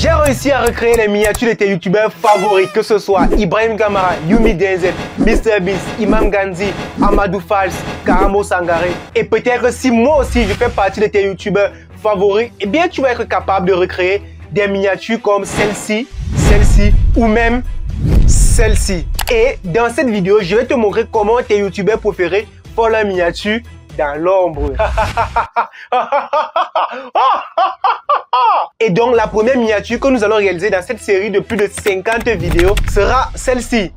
J'ai réussi à recréer les miniatures de tes youtubeurs favoris, que ce soit Ibrahim Kamara, Yumi Denzel, MrBeast, Imam Ganzi, Amadou Falls, Karamo Sangaré. Et peut-être si moi aussi je fais partie de tes youtubeurs favoris, eh bien tu vas être capable de recréer des miniatures comme celle-ci, celle-ci ou même celle-ci. Et dans cette vidéo, je vais te montrer comment tes youtubeurs préférés font leur miniature dans l'ombre. Et donc la première miniature que nous allons réaliser dans cette série de plus de 50 vidéos sera celle-ci.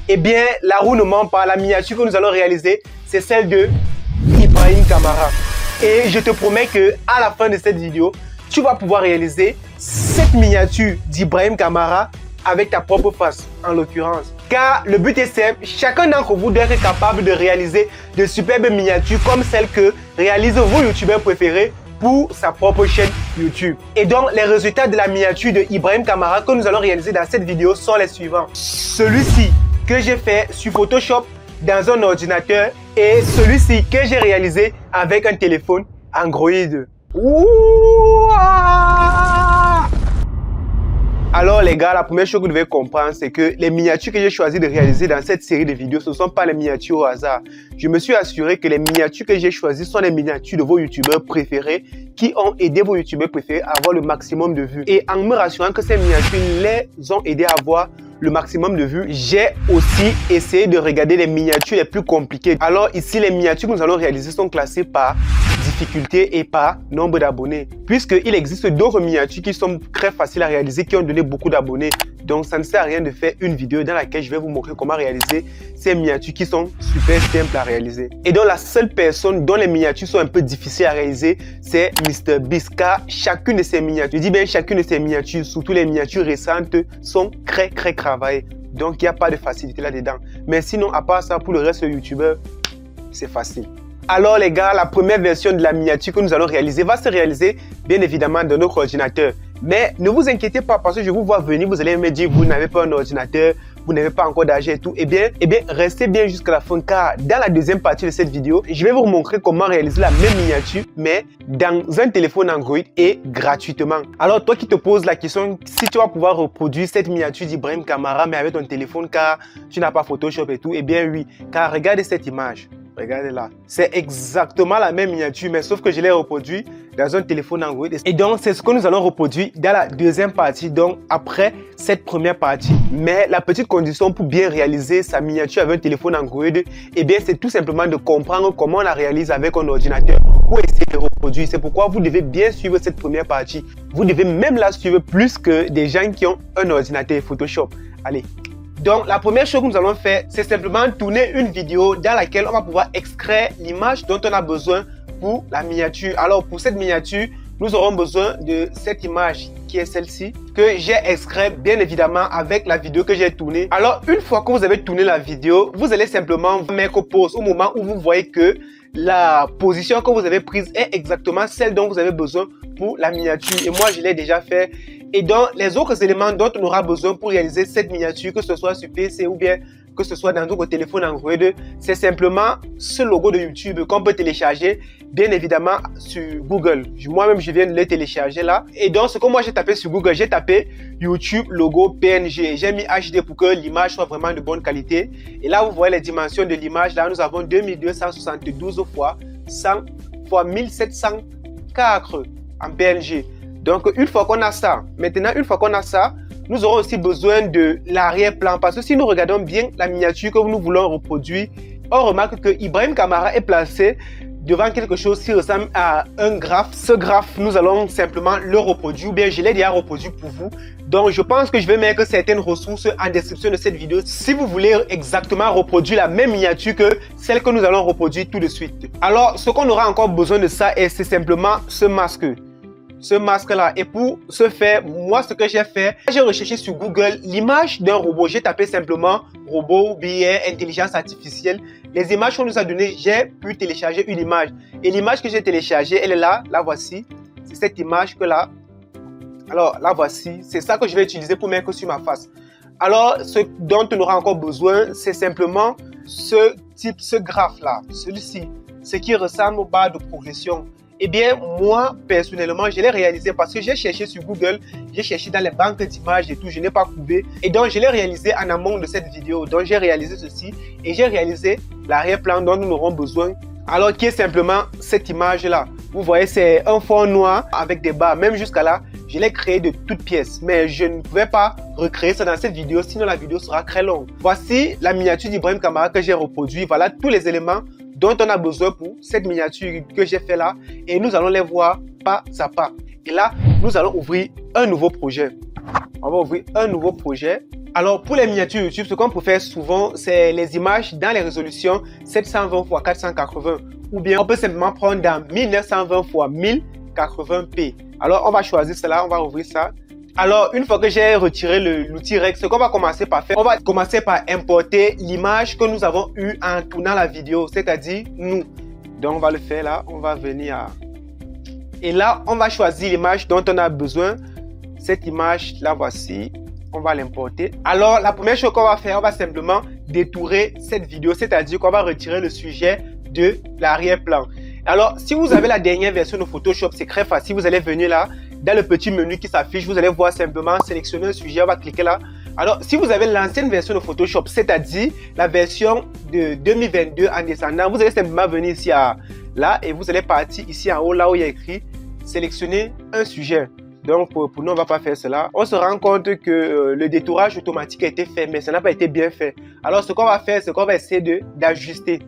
Eh bien, la roue ne ment pas. La miniature que nous allons réaliser, c'est celle de Ibrahim Kamara. Et je te promets que à la fin de cette vidéo, tu vas pouvoir réaliser cette miniature d'Ibrahim Kamara avec ta propre face, en l'occurrence. Car le but est simple, chacun d'entre vous doit être capable de réaliser de superbes miniatures comme celles que réalisent vos youtubeurs préférés pour sa propre chaîne YouTube. Et donc, les résultats de la miniature de Ibrahim Kamara que nous allons réaliser dans cette vidéo sont les suivants. Celui-ci que j'ai fait sur Photoshop dans un ordinateur et celui-ci que j'ai réalisé avec un téléphone Android. Alors les gars, la première chose que vous devez comprendre, c'est que les miniatures que j'ai choisi de réaliser dans cette série de vidéos, ce ne sont pas les miniatures au hasard. Je me suis assuré que les miniatures que j'ai choisies sont les miniatures de vos youtubeurs préférés qui ont aidé vos youtubeurs préférés à avoir le maximum de vues. Et en me rassurant que ces miniatures les ont aidés à avoir le maximum de vues, j'ai aussi essayé de regarder les miniatures les plus compliquées. Alors ici, les miniatures que nous allons réaliser sont classées par difficulté et par nombre d'abonnés. Puisqu'il existe d'autres miniatures qui sont très faciles à réaliser, qui ont donné beaucoup d'abonnés. Donc ça ne sert à rien de faire une vidéo dans laquelle je vais vous montrer comment réaliser ces miniatures qui sont super simples à réaliser. Et donc la seule personne dont les miniatures sont un peu difficiles à réaliser, c'est MrBeast. Car chacune de ces miniatures, je dis bien chacune de ces miniatures, surtout les miniatures récentes, sont très travaillées. Donc il n'y a pas de facilité là-dedans. Mais sinon, à part ça, pour le reste de youtubeurs, c'est facile. Alors les gars, la première version de la miniature que nous allons réaliser va se réaliser bien évidemment dans notre ordinateur. Mais ne vous inquiétez pas parce que je vous vois venir, vous allez me dire vous n'avez pas un ordinateur, vous n'avez pas encore d'argent et tout. Eh bien, restez bien jusqu'à la fin car dans la deuxième partie de cette vidéo, je vais vous montrer comment réaliser la même miniature mais dans un téléphone Android et gratuitement. Alors toi qui te poses la question si tu vas pouvoir reproduire cette miniature d'Ibrahim Kamara mais avec ton téléphone car tu n'as pas Photoshop et tout, eh bien oui, car regardez cette image. Regardez là, c'est exactement la même miniature, mais sauf que je l'ai reproduit dans un téléphone Android. Et donc, c'est ce que nous allons reproduire dans la deuxième partie, donc après cette première partie. Mais la petite condition pour bien réaliser sa miniature avec un téléphone Android, eh bien, c'est tout simplement de comprendre comment on la réalise avec un ordinateur pour essayer de reproduire. C'est pourquoi vous devez bien suivre cette première partie. Vous devez même la suivre plus que des gens qui ont un ordinateur Photoshop. Allez. Donc, la première chose que nous allons faire, c'est simplement tourner une vidéo dans laquelle on va pouvoir extraire l'image dont on a besoin pour la miniature. Alors, pour cette miniature, nous aurons besoin de cette image qui est celle-ci, que j'ai extrait bien évidemment avec la vidéo que j'ai tournée. Alors, une fois que vous avez tourné la vidéo, vous allez simplement mettre pause au moment où vous voyez que la position que vous avez prise est exactement celle dont vous avez besoin pour la miniature. Et moi, je l'ai déjà fait. Et donc, les autres éléments dont on aura besoin pour réaliser cette miniature, que ce soit sur PC ou bien que ce soit dans notre téléphone Android, c'est simplement ce logo de YouTube qu'on peut télécharger, bien évidemment, sur Google. Moi-même, je viens de le télécharger là. Et donc, ce que moi, j'ai tapé sur Google, j'ai tapé YouTube logo PNG. J'ai mis HD pour que l'image soit vraiment de bonne qualité. Et là, vous voyez les dimensions de l'image. Là, nous avons 2272 fois 100 fois 1704 en PNG. Donc, une fois qu'on a ça, nous aurons aussi besoin de l'arrière-plan. Parce que si nous regardons bien la miniature que nous voulons reproduire, on remarque que Ibrahim Kamara est placé devant quelque chose qui ressemble à un graphe. Ce graphe, nous allons simplement le reproduire, ou bien je l'ai déjà reproduit pour vous. Donc, je pense que je vais mettre certaines ressources en description de cette vidéo si vous voulez exactement reproduire la même miniature que celle que nous allons reproduire tout de suite. Alors, ce qu'on aura encore besoin de ça, c'est simplement ce masque. Ce masque-là. Et pour ce faire, moi, ce que j'ai fait, j'ai recherché sur Google l'image d'un robot. J'ai tapé simplement robot, BI, intelligence artificielle. Les images qu'on nous a données, j'ai pu télécharger une image. Et l'image que j'ai téléchargée, elle est là, la voici. C'est cette image que là. Alors, la voici. C'est ça que je vais utiliser pour mettre sur ma face. Alors, ce dont on aura encore besoin, c'est simplement type, ce graphe-là, celui-ci, ce qui ressemble aux barres de progression, eh bien, moi, personnellement, je l'ai réalisé parce que j'ai cherché sur Google, j'ai cherché dans les banques d'images et tout, je n'ai pas trouvé. Et donc, je l'ai réalisé en amont de cette vidéo. Donc, j'ai réalisé ceci et j'ai réalisé l'arrière-plan dont nous aurons besoin. Alors, qui est simplement cette image-là. Vous voyez, c'est un fond noir avec des barres. Même jusqu'à là, je l'ai créé de toutes pièces. Mais je ne pouvais pas recréer ça dans cette vidéo, sinon la vidéo sera très longue. Voici la miniature d'Ibrahim Kamara que j'ai reproduit. Voilà tous les éléments dont on a besoin pour cette miniature que j'ai fait là. Et nous allons les voir pas à pas. Et là, nous allons ouvrir un nouveau projet. On va ouvrir un nouveau projet. Alors, pour les miniatures YouTube, ce qu'on peut faire souvent, c'est les images dans les résolutions 720 x 480. Ou bien, on peut simplement prendre dans 1920 x 1080p. Alors, on va choisir cela, on va ouvrir ça. Alors, une fois que j'ai retiré l'outil Rec, ce qu'on va commencer par faire, on va commencer par importer l'image que nous avons eue en tournant la vidéo, c'est-à-dire nous. Donc, on va le faire là, on va venir à... Et là, on va choisir l'image dont on a besoin. Cette image, la voici. On va l'importer. Alors, la première chose qu'on va faire, on va simplement détourer cette vidéo, c'est-à-dire qu'on va retirer le sujet de l'arrière-plan. Alors, si vous avez la dernière version de Photoshop, c'est très facile. Vous allez venir là, dans le petit menu qui s'affiche, vous allez voir simplement sélectionner un sujet, on va cliquer là. Alors, si vous avez l'ancienne version de Photoshop, c'est-à-dire la version de 2022 en descendant, vous allez simplement venir ici là et vous allez partir ici en haut, là où il y a écrit sélectionner un sujet. Donc, pour nous, on ne va pas faire cela. On se rend compte que le détourage automatique a été fait, mais ça n'a pas été bien fait. Alors, ce qu'on va faire, c'est qu'on va essayer d'ajuster.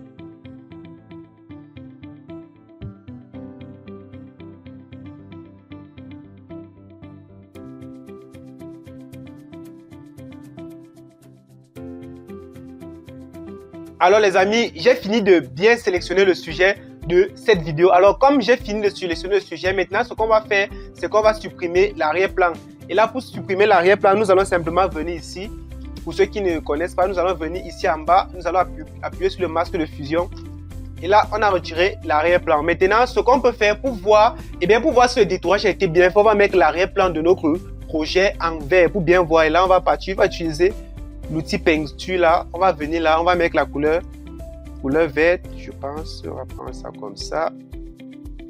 Alors, les amis, j'ai fini de bien sélectionner le sujet de cette vidéo. Alors, comme j'ai fini de sélectionner le sujet, maintenant, ce qu'on va faire, c'est qu'on va supprimer l'arrière-plan. Et là, pour supprimer l'arrière-plan, nous allons simplement venir ici. Pour ceux qui ne connaissent pas, nous allons venir ici en bas. Nous allons appuyer sur le masque de fusion. Et là, on a retiré l'arrière-plan. Maintenant, ce qu'on peut faire pour voir, pour voir si le détourage a été bien fait, on va mettre l'arrière-plan de notre projet en vert pour bien voir. Et là, on va partir, on va utiliser l'outil peinture là. On va venir là, on va mettre la couleur verte, je pense. On va prendre ça comme ça.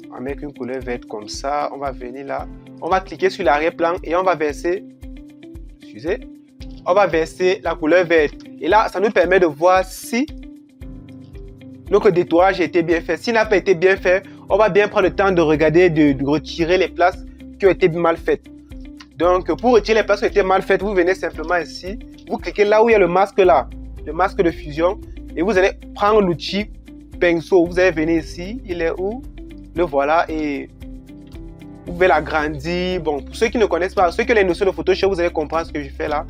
On va mettre une couleur verte comme ça. On va venir là. On va cliquer sur l'arrière-plan et on va verser. Excusez. On va verser la couleur verte. Et là, ça nous permet de voir si notre détourage a été bien fait. S'il n'a pas été bien fait, on va bien prendre le temps de regarder, de retirer les places qui ont été mal faites. Donc, pour retirer les places qui ont été mal faites, vous venez simplement ici. Vous cliquez là où il y a le masque là, le masque de fusion. Et vous allez prendre l'outil pinceau. Vous allez venir ici. Il est où? Le voilà. Et vous pouvez l'agrandir. Bon, pour ceux qui ne connaissent pas, ceux qui ont les notions de Photoshop, vous allez comprendre ce que je fais là.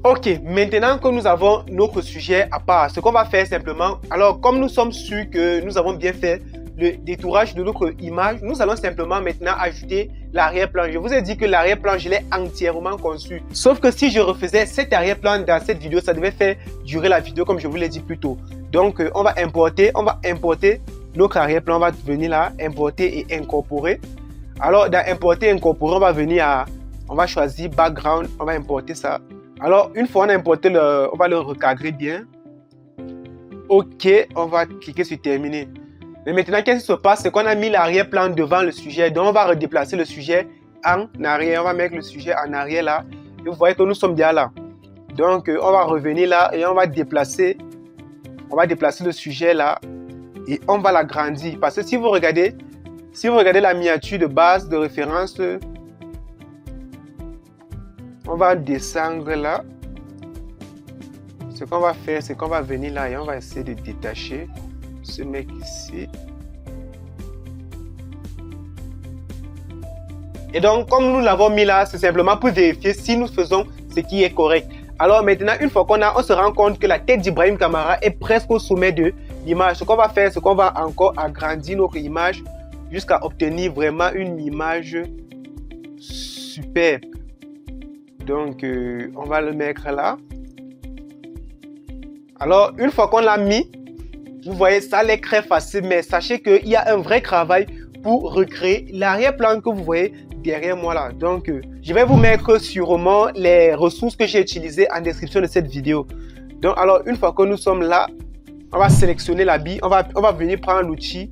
Ok, maintenant que nous avons notre sujet à part, ce qu'on va faire simplement, alors comme nous sommes sûrs que nous avons bien fait le détourage de notre image, nous allons simplement maintenant ajouter l'arrière-plan. Je vous ai dit que l'arrière-plan, je l'ai entièrement conçu. Sauf que si je refaisais cet arrière-plan dans cette vidéo, ça devait faire durer la vidéo comme je vous l'ai dit plus tôt. Donc, on va importer notre arrière-plan. On va venir là, importer et incorporer. Alors, dans importer et incorporer, on va venir on va choisir background, on va importer ça. Alors, une fois on a importé, on va le recadrer bien. Ok, on va cliquer sur terminer. Mais maintenant, qu'est-ce qui se passe? C'est qu'on a mis l'arrière-plan devant le sujet. Donc, on va redéplacer le sujet en arrière. On va mettre le sujet en arrière là. Et vous voyez que nous sommes déjà là. Donc, on va revenir là et on va déplacer le sujet là. Et on va l'agrandir. Parce que si vous regardez la miniature de base, de référence, on va descendre là. Ce qu'on va faire, c'est qu'on va venir là et on va essayer de détacher ce mec ici. Et donc, comme nous l'avons mis là, c'est simplement pour vérifier si nous faisons ce qui est correct. Alors maintenant, une fois on se rend compte que la tête d'Ibrahim Kamara est presque au sommet de l'image. Ce qu'on va faire, c'est qu'on va encore agrandir notre image jusqu'à obtenir vraiment une image superbe. Donc, on va le mettre là. Alors, une fois qu'on l'a mis, vous voyez, ça l'est très facile, mais sachez qu'il y a un vrai travail pour recréer l'arrière-plan que vous voyez derrière moi là. Donc, je vais vous mettre sûrement les ressources que j'ai utilisées en description de cette vidéo. Donc, alors, une fois que nous sommes là, On va sélectionner l'habit. On va venir prendre l'outil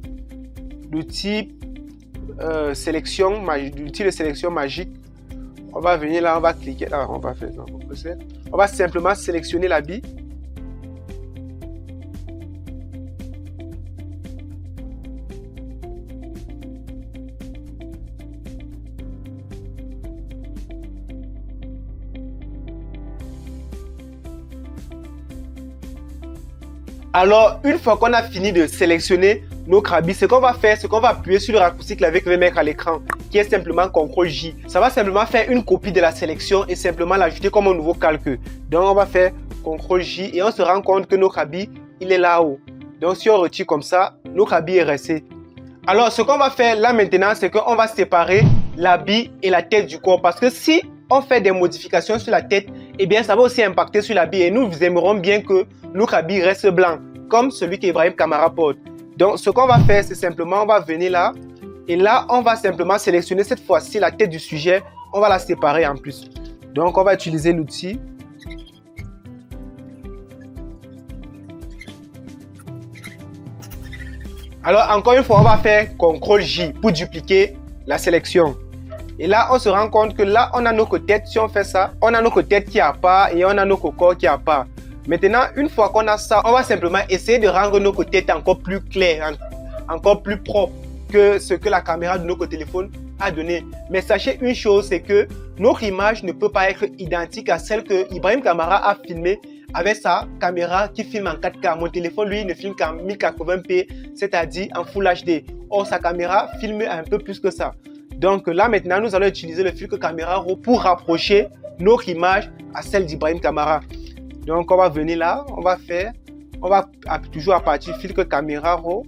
sélection, l'outil de sélection magique. On va venir là, on va cliquer là, on va faire ça. On va simplement sélectionner l'habit. Alors, une fois qu'on a fini de sélectionner notre habit, ce qu'on va faire, c'est qu'on va appuyer sur le raccourci clavier que je vais mettre à l'écran, qui est simplement CTRL-J. Ça va simplement faire une copie de la sélection et simplement l'ajouter comme un nouveau calque. Donc, on va faire CTRL-J et on se rend compte que notre habit, il est là-haut. Donc, si on retire comme ça, notre habit est resté. Alors, ce qu'on va faire là maintenant, c'est qu'on va séparer l'habit et la tête du corps. Parce que si on fait des modifications sur la tête, eh bien, ça va aussi impacter sur l'habit. Et nous aimerons bien que notre habit reste blanc, comme celui qu'Ibrahim Camara porte. Donc, ce qu'on va faire, c'est simplement, on va venir là. Et là, on va simplement sélectionner cette fois-ci la tête du sujet. On va la séparer en plus. Donc, on va utiliser l'outil. Alors, encore une fois, on va faire CTRL-J pour dupliquer la sélection. Et là, on se rend compte que là, on a notre tête. Si on fait ça, on a notre tête qui est à part et on a notre corps qui est à part. Maintenant, une fois qu'on a ça, on va simplement essayer de rendre notre tête encore plus claire, encore plus propre que ce que la caméra de notre téléphone a donné. Mais sachez une chose, c'est que notre image ne peut pas être identique à celle que Ibrahim Camara a filmée avec sa caméra qui filme en 4K. Mon téléphone, lui, ne filme qu'en 1080p, c'est-à-dire en Full HD. Or, sa caméra filme un peu plus que ça. Donc là, maintenant, nous allons utiliser le filtre caméra RAW pour rapprocher notre image à celle d'Ibrahim Camara. Donc, on va venir là, on va toujours à partir du filtre caméra RAW.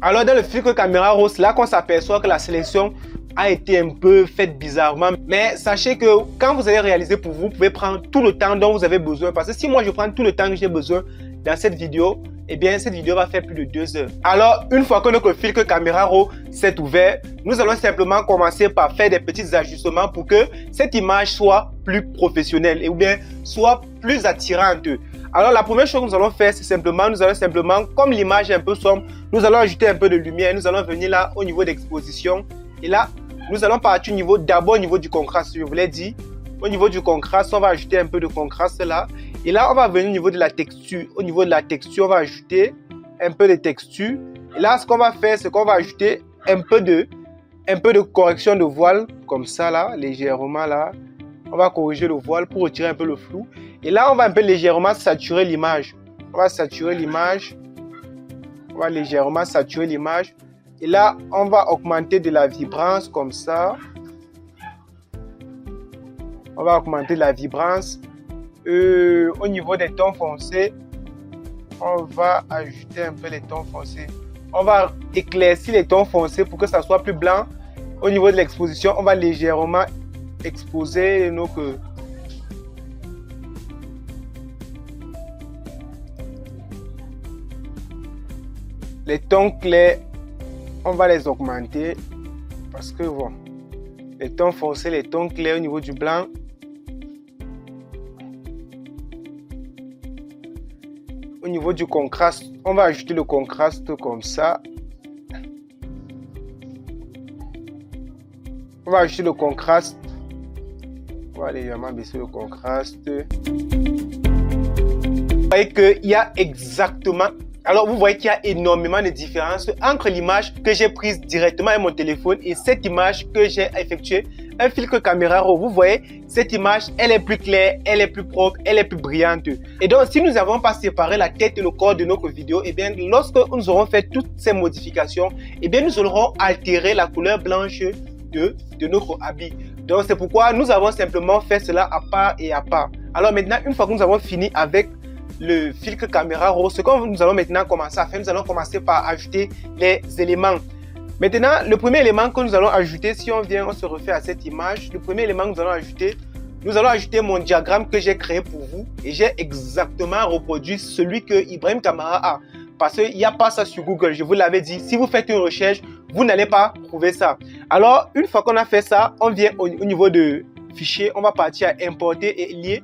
Alors, dans le filtre caméra RAW, c'est là qu'on s'aperçoit que la sélection a été un peu faite bizarrement. Mais sachez que quand vous allez réaliser pour vous, vous pouvez prendre tout le temps dont vous avez besoin. Parce que si moi, je prends tout le temps que j'ai besoin dans cette vidéo, eh bien, cette vidéo va faire plus de 2 heures. Alors, une fois que notre filtre caméra RAW s'est ouvert, nous allons simplement commencer par faire des petits ajustements pour que cette image soit plus professionnelle ou bien soit plus attirante. Alors, la première chose que nous allons faire, c'est simplement, comme l'image est un peu sombre, nous allons ajouter un peu de lumière. Nous allons venir là au niveau d'exposition. Et là, nous allons partir d'abord au niveau du contraste, je vous l'ai dit. Au niveau du contraste, on va ajouter un peu de contraste là. Et là, on va venir au niveau de la texture. Au niveau de la texture, on va ajouter un peu de texture. Et là, ce qu'on va faire, c'est qu'on va ajouter un peu de correction de voile, comme ça là, légèrement là. On va corriger le voile pour retirer un peu le flou. Et là, on va un peu légèrement saturer l'image. On va saturer l'image. On va légèrement saturer l'image. Et là, on va augmenter de la vibrance comme ça. On va augmenter de la vibrance. Au niveau des tons foncés, on va ajouter un peu les tons foncés. On va éclaircir les tons foncés pour que ça soit plus blanc. Au niveau de l'exposition, on va légèrement exposer les tons clairs. On va les augmenter parce que bon, les tons foncés, les tons clairs au niveau du blanc. Au niveau du contraste, on va ajouter le contraste comme ça. On va ajouter le contraste. On va légèrement baisser le contraste. Vous voyez qu'il y a exactement... Alors, vous voyez qu'il y a énormément de différences entre l'image que j'ai prise directement avec mon téléphone et cette image que j'ai effectuée un filtre caméra RAW. Vous voyez, cette image, elle est plus claire, elle est plus propre, elle est plus brillante. Et donc, si nous n'avons pas séparé la tête et le corps de notre vidéo, eh bien, lorsque nous aurons fait toutes ces modifications, eh bien, nous aurons altéré la couleur blanche de notre habit. Donc, c'est pourquoi nous avons simplement fait cela à part et à part. Alors maintenant, une fois que nous avons fini avec le filtre caméra RAW, ce que nous allons maintenant commencer à faire, nous allons commencer par ajouter les éléments. Maintenant, le premier élément que nous allons ajouter, si on vient, on se refait à cette image, le premier élément que nous allons ajouter mon diagramme que j'ai créé pour vous et j'ai exactement reproduit celui que Ibrahim Camara a. Parce qu'il n'y a pas ça sur Google, je vous l'avais dit, si vous faites une recherche, vous n'allez pas trouver ça. Alors, une fois qu'on a fait ça, on vient au niveau de fichier, on va partir à importer et lier.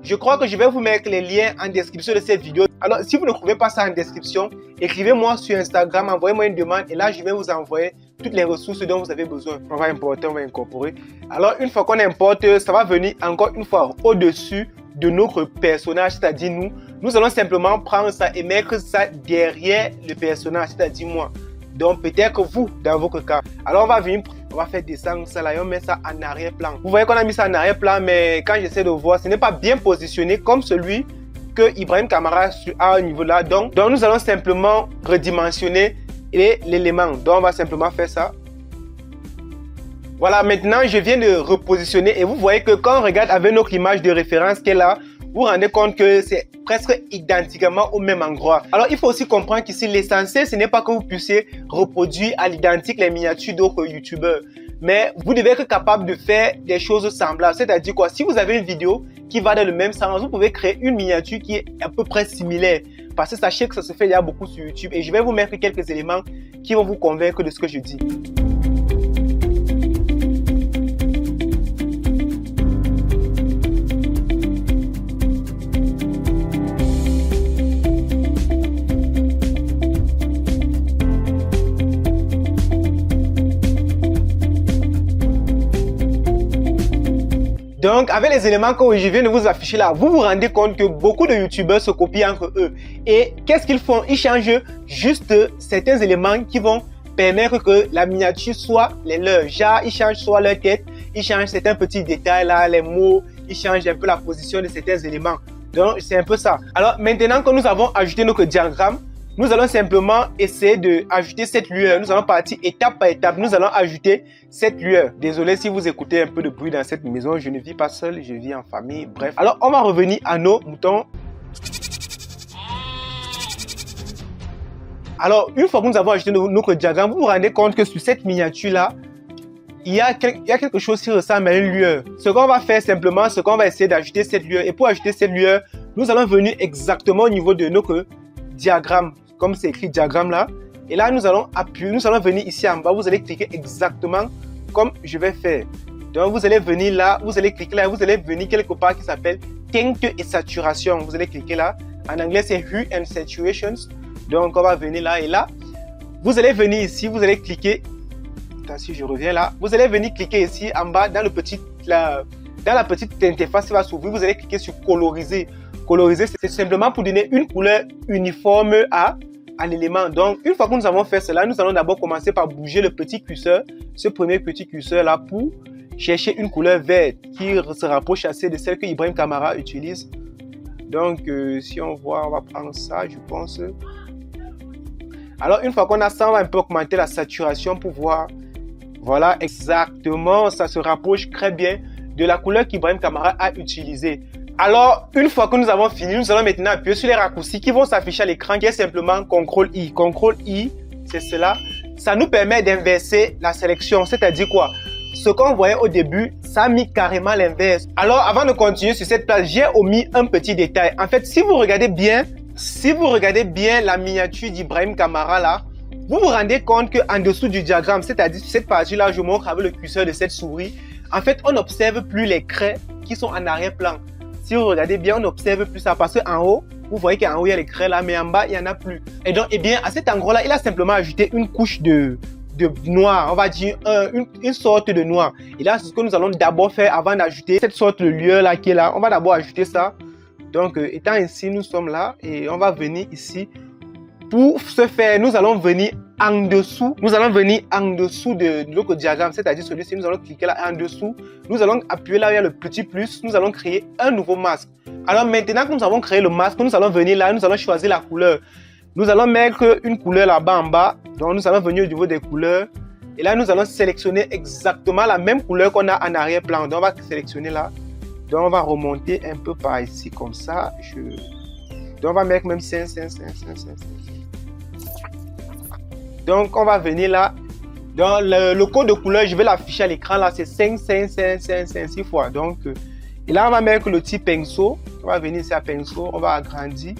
Je crois que je vais vous mettre les liens en description de cette vidéo. Alors, si vous ne trouvez pas ça en description, écrivez-moi sur Instagram, envoyez-moi une demande et là, je vais vous envoyer toutes les ressources dont vous avez besoin. On va importer, on va incorporer. Alors, une fois qu'on importe, ça va venir encore une fois au-dessus de notre personnage, c'est-à-dire nous. Nous allons simplement prendre ça et mettre ça derrière le personnage, c'est-à-dire moi. Donc, peut-être que vous, dans votre cas. Alors, on va venir, on va faire descendre ça là et on met ça en arrière-plan. Vous voyez qu'on a mis ça en arrière-plan, mais quand j'essaie de voir, ce n'est pas bien positionné comme celui que Ibrahim Kamara a au niveau là. Donc nous allons simplement redimensionner l'élément. Donc, on va simplement faire ça. Voilà, maintenant, je viens de repositionner et vous voyez que quand on regarde avec notre image de référence qui est là, vous vous rendez compte que c'est presque identiquement au même endroit. Alors, il faut aussi comprendre qu'ici, l'essentiel, ce n'est pas que vous puissiez reproduire à l'identique les miniatures d'autres youtubeurs. Mais vous devez être capable de faire des choses semblables. C'est-à-dire quoi? Si vous avez une vidéo qui va dans le même sens, vous pouvez créer une miniature qui est à peu près similaire. Parce que sachez que ça se fait déjà beaucoup sur YouTube. Et je vais vous mettre quelques éléments qui vont vous convaincre de ce que je dis. Donc, avec les éléments que je viens de vous afficher là, vous vous rendez compte que beaucoup de youtubeurs se copient entre eux. Et qu'est-ce qu'ils font? Ils changent juste certains éléments qui vont permettre que la miniature soit les leurs. Genre, ils changent soit leur tête, ils changent certains petits détails là, les mots, ils changent un peu la position de certains éléments. Donc, c'est un peu ça. Alors, maintenant que nous avons ajouté notre diagramme, nous allons simplement essayer d'ajouter cette lueur. Nous allons partir étape par étape. Nous allons ajouter cette lueur. Désolé si vous écoutez un peu de bruit dans cette maison. Je ne vis pas seul, je vis en famille. Bref. Alors, on va revenir à nos moutons. Alors, une fois que nous avons ajouté notre diagramme, vous vous rendez compte que sur cette miniature-là, il y a quelque chose qui ressemble à une lueur. Ce qu'on va faire simplement, c'est qu'on va essayer d'ajouter cette lueur. Et pour ajouter cette lueur, nous allons venir exactement au niveau de notre diagramme. Comme c'est écrit diagramme là. Et là, nous allons appuyer, nous allons venir ici en bas. Vous allez cliquer exactement comme je vais faire. Donc, vous allez venir là, vous allez cliquer là, vous allez venir quelque part qui s'appelle teinte et saturation. Vous allez cliquer là. En anglais, c'est hue and saturations. Donc, on va venir là et là. Vous allez venir ici, vous allez cliquer. Attends, si je reviens là, vous allez venir cliquer ici en bas dans dans la petite interface qui va s'ouvrir. Vous allez cliquer sur coloriser. Coloriser, c'est simplement pour donner une couleur uniforme à l'élément. Donc, une fois que nous avons fait cela, nous allons d'abord commencer par bouger le petit curseur, ce premier petit curseur là, pour chercher une couleur verte qui se rapproche assez de celle que Ibrahim Kamara utilise. Donc, si on voit, on va prendre ça, je pense. Alors, une fois qu'on a ça, on va un peu augmenter la saturation pour voir. Voilà, exactement, ça se rapproche très bien de la couleur qu'Ibrahim Kamara a utilisée. Alors, une fois que nous avons fini, nous allons maintenant appuyer sur les raccourcis qui vont s'afficher à l'écran, qui est simplement CTRL-I. CTRL-I, c'est cela. Ça nous permet d'inverser la sélection, c'est-à-dire quoi? Ce qu'on voyait au début, ça a mis carrément l'inverse. Alors, avant de continuer sur cette page, j'ai omis un petit détail. En fait, si vous regardez bien la miniature d'Ibrahim Kamara là, vous vous rendez compte qu'en dessous du diagramme, c'est-à-dire sur cette partie-là, je montre avec le curseur de cette souris, en fait, on n'observe plus les craies qui sont en arrière-plan. Si vous regardez bien, on n'observe plus ça parce qu'en haut, vous voyez qu'en haut, il y a les craies là, mais en bas, il n'y en a plus. Et donc, eh bien, à cet endroit-là, il a simplement ajouté une couche de noir, on va dire une sorte de noir. Et là, c'est ce que nous allons d'abord faire avant d'ajouter cette sorte de lueur là qui est là. On va d'abord ajouter ça. Donc, étant ici, nous sommes là et on va venir ici. Pour ce faire, nous allons venir en dessous. Nous allons venir en dessous de notre diagramme, c'est-à-dire celui-ci. Nous allons cliquer là en dessous. Nous allons appuyer là où il y a le petit plus. Nous allons créer un nouveau masque. Alors maintenant que nous avons créé le masque, nous allons venir là. Nous allons choisir la couleur. Nous allons mettre une couleur là-bas en bas. Donc nous allons venir au niveau des couleurs. Et là, nous allons sélectionner exactement la même couleur qu'on a en arrière-plan. Donc on va sélectionner là. Donc on va remonter un peu par ici comme ça. Donc on va mettre même 5. Donc, on va venir là. Dans le code de couleur, je vais l'afficher à l'écran là. C'est 5, 6 fois. Donc, et là, on va mettre le petit pinceau. On va venir ici à pinceau. On va agrandir.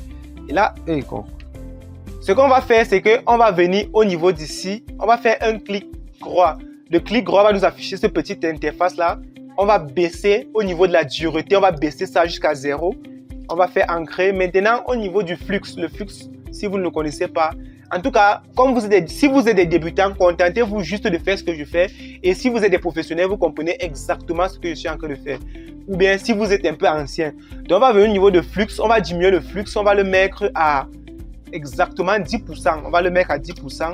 Et là, ce qu'on va faire, c'est qu'on va venir au niveau d'ici. On va faire un clic droit. Le clic droit va nous afficher cette petite interface là on va baisser au niveau de la dureté, on va baisser ça jusqu'à 0. On va faire ancrer. Maintenant, au niveau du flux, le flux, si vous ne le connaissez pas, en tout cas, si vous êtes des débutants, contentez-vous juste de faire ce que je fais. Et si vous êtes des professionnels, vous comprenez exactement ce que je suis en train de faire. Ou bien si vous êtes un peu ancien. Donc, on va venir au niveau de flux, on va diminuer le flux, on va le mettre à exactement 10%. On va le mettre à 10%.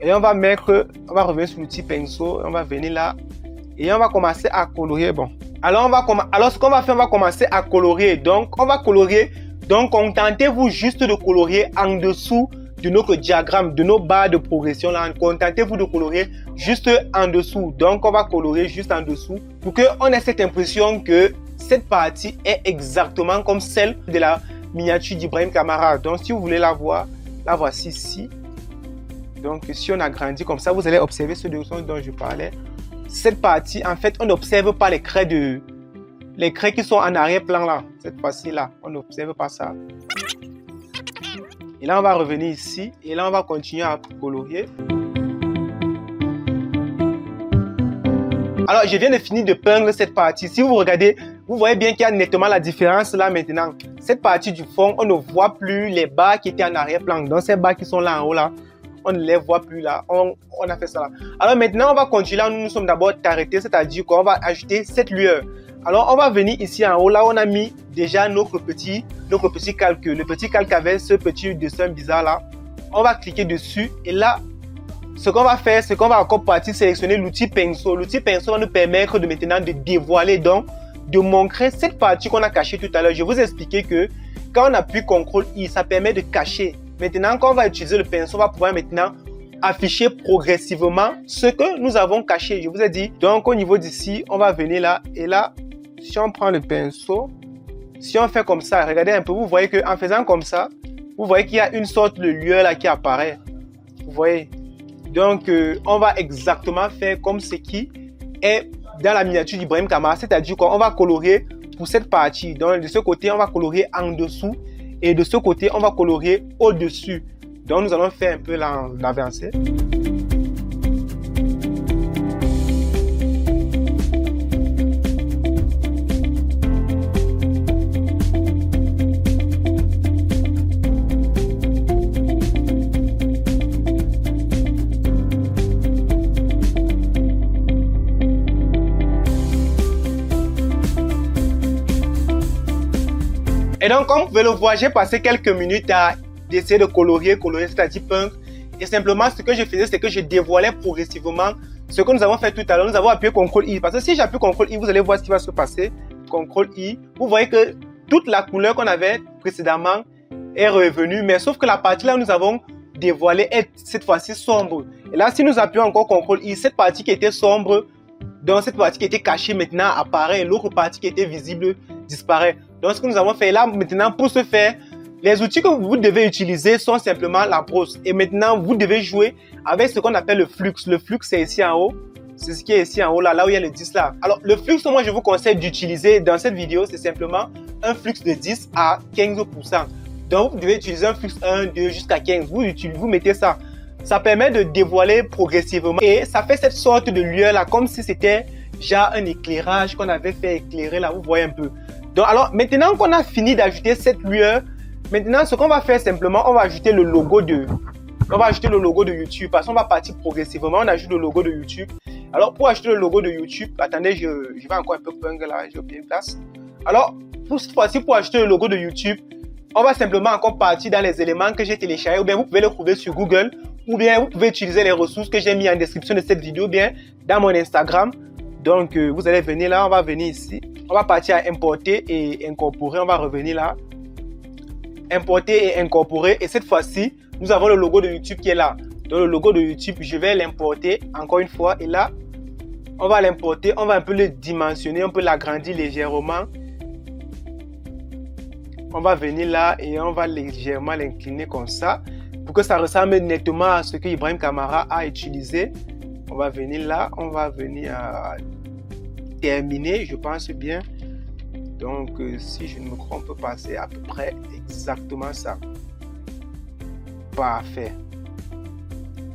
Et on va revenir sur l'outil pinceau, on va venir là. Et on va commencer à colorier. Bon. Alors, ce qu'on va faire, on va commencer à colorier. Donc, on va colorier. Donc, contentez-vous juste de colorier en dessous de notre diagramme, de nos barres de progression là. Contentez-vous de colorier juste en dessous. Donc, on va colorier juste en dessous pour qu'on ait cette impression que cette partie est exactement comme celle de la miniature d'Ibrahim Camara. Donc, si vous voulez la voir, la voici ici. Donc, si on agrandit comme ça, vous allez observer ce dont je parlais. Cette partie, en fait, on n'observe pas les craies qui sont en arrière-plan là. Cette fois-ci là, on n'observe pas ça. Et là, on va revenir ici. Et là, on va continuer à colorier. Alors, je viens de finir de peindre cette partie. Si vous regardez, vous voyez bien qu'il y a nettement la différence là maintenant. Cette partie du fond, on ne voit plus les barres qui étaient en arrière-plan. Donc, ces barres qui sont là en haut là, on ne les voit plus là. On a fait ça là. Alors maintenant, on va continuer. Nous sommes d'abord arrêtés, c'est-à-dire qu'on va ajouter cette lueur. Alors, on va venir ici en haut. Là, on a mis déjà notre petit calcul. Le petit calque avec ce petit dessin bizarre là. On va cliquer dessus. Et là, ce qu'on va faire, c'est qu'on va encore partir sélectionner l'outil pinceau. L'outil pinceau va nous permettre de maintenant de dévoiler, donc de montrer cette partie qu'on a cachée tout à l'heure. Je vous ai expliqué que quand on appuie CTRL-I, ça permet de cacher. Maintenant, quand on va utiliser le pinceau, on va pouvoir maintenant afficher progressivement ce que nous avons caché. Je vous ai dit. Donc, au niveau d'ici, on va venir là. Et là, si on prend le pinceau, si on fait comme ça, regardez un peu, vous voyez qu'en faisant comme ça, vous voyez qu'il y a une sorte de lueur là qui apparaît. Vous voyez? Donc, on va exactement faire comme ce qui est dans la miniature d'Ibrahim Camara. C'est-à-dire qu'on va colorier pour cette partie. Donc, de ce côté, on va colorier en dessous. Et de ce côté, on va colorier au-dessus. Donc, nous allons faire un peu l'avancée. Et donc, comme vous pouvez le voir, j'ai passé quelques minutes à essayer de colorier, c'est-à-dire peindre. Et simplement, ce que je faisais, c'est que je dévoilais progressivement ce que nous avons fait tout à l'heure. Nous avons appuyé CTRL-I. Parce que si j'appuie CTRL-I, vous allez voir ce qui va se passer. CTRL-I. Vous voyez que toute la couleur qu'on avait précédemment est revenue. Mais sauf que la partie là où nous avons dévoilé est cette fois-ci sombre. Et là, si nous appuyons encore CTRL-I, cette partie qui était sombre, donc cette partie qui était cachée maintenant apparaît. Et l'autre partie qui était visible disparaît. Donc, ce que nous avons fait là, maintenant, pour ce faire, les outils que vous devez utiliser sont simplement la brosse. Et maintenant, vous devez jouer avec ce qu'on appelle le flux. Le flux, c'est ici en haut. C'est ce qui est ici en haut, là où il y a le 10 là. Alors, le flux, moi, je vous conseille d'utiliser dans cette vidéo, c'est simplement un flux de 10 à 15%. Donc, vous devez utiliser un flux 1, 2 jusqu'à 15. Vous mettez ça. Ça permet de dévoiler progressivement. Et ça fait cette sorte de lueur là, comme si c'était déjà un éclairage qu'on avait fait éclairer là. Vous voyez un peu. Donc, alors, maintenant qu'on a fini d'ajouter cette lueur, maintenant, ce qu'on va faire simplement, on va ajouter le logo de YouTube parce qu'on va partir progressivement. On ajoute le logo de YouTube. Alors, pour ajouter le logo de YouTube, attendez, je vais encore un peu peindre là, j'ai oublié une place. Alors, pour cette fois-ci, pour ajouter le logo de YouTube, on va simplement encore partir dans les éléments que j'ai téléchargés ou bien vous pouvez le trouver sur Google ou bien vous pouvez utiliser les ressources que j'ai mis en description de cette vidéo ou bien dans mon Instagram. Donc, vous allez venir là, on va venir ici. On va partir à importer et incorporer. On va revenir là. Importer et incorporer. Et cette fois-ci, nous avons le logo de YouTube qui est là. Donc, le logo de YouTube, je vais l'importer encore une fois. Et là, on va l'importer. On va un peu le dimensionner. On peut l'agrandir légèrement. On va venir là et on va légèrement l'incliner comme ça. Pour que ça ressemble nettement à ce que Ibrahim Camara a utilisé. On va venir là. On va venir à terminer, je pense bien. Donc, si je ne me trompe pas, c'est à peu près exactement ça. Parfait.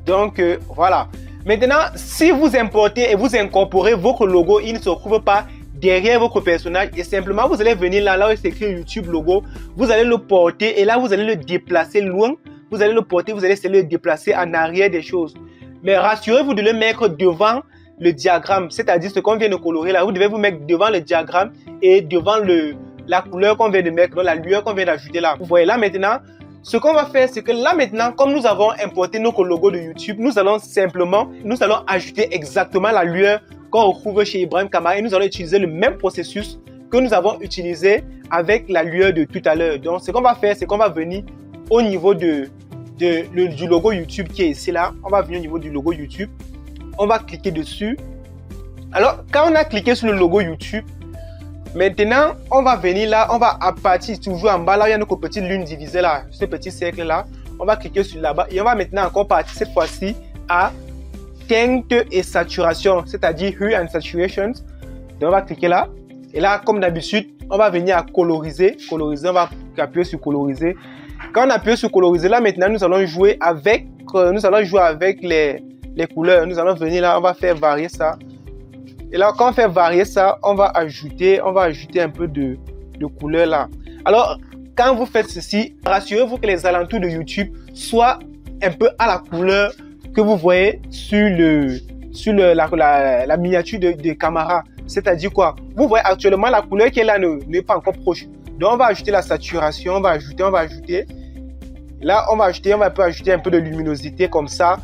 Donc, voilà. Maintenant, si vous importez et vous incorporez votre logo, il ne se trouve pas derrière votre personnage et simplement vous allez venir là où il s'écrit YouTube logo, vous allez le porter et là vous allez le déplacer loin, vous allez le porter, vous allez essayer de le déplacer en arrière des choses. Mais rassurez-vous de le mettre devant le diagramme, c'est-à-dire ce qu'on vient de colorer là, vous devez vous mettre devant le diagramme et devant la couleur qu'on vient de mettre, la lueur qu'on vient d'ajouter là. Vous voyez là maintenant, ce qu'on va faire, c'est que là maintenant, comme nous avons importé notre logo de YouTube, nous allons ajouter exactement la lueur qu'on retrouve chez Ibrahim Kamara et nous allons utiliser le même processus que nous avons utilisé avec la lueur de tout à l'heure. Donc, ce qu'on va faire, c'est qu'on va venir au niveau du logo YouTube qui est ici là. On va venir au niveau du logo YouTube. On va cliquer dessus. Alors, quand on a cliqué sur le logo YouTube, maintenant, on va venir là, on va à partir toujours en bas là, il y a notre petite lune divisée là, ce petit cercle là. On va cliquer sur là-bas et on va maintenant encore partir cette fois-ci à teinte et saturation, c'est-à-dire hue and saturations. Donc on va cliquer là et là, comme d'habitude, on va venir à coloriser. Coloriser, on va appuyer sur coloriser. Quand on appuie sur coloriser là, maintenant, nous allons jouer avec les couleurs. Nous allons venir là, on va faire varier ça. Et là, quand on fait varier ça, on va ajouter un peu de couleur là. Alors, quand vous faites ceci, rassurez-vous que les alentours de YouTube soient un peu à la couleur que vous voyez sur la miniature de Kamara. C'est-à-dire quoi? Vous voyez actuellement la couleur qui est là n'est pas encore proche. Donc, on va ajouter la saturation, on va ajouter. Là, on va ajouter un peu de luminosité comme ça.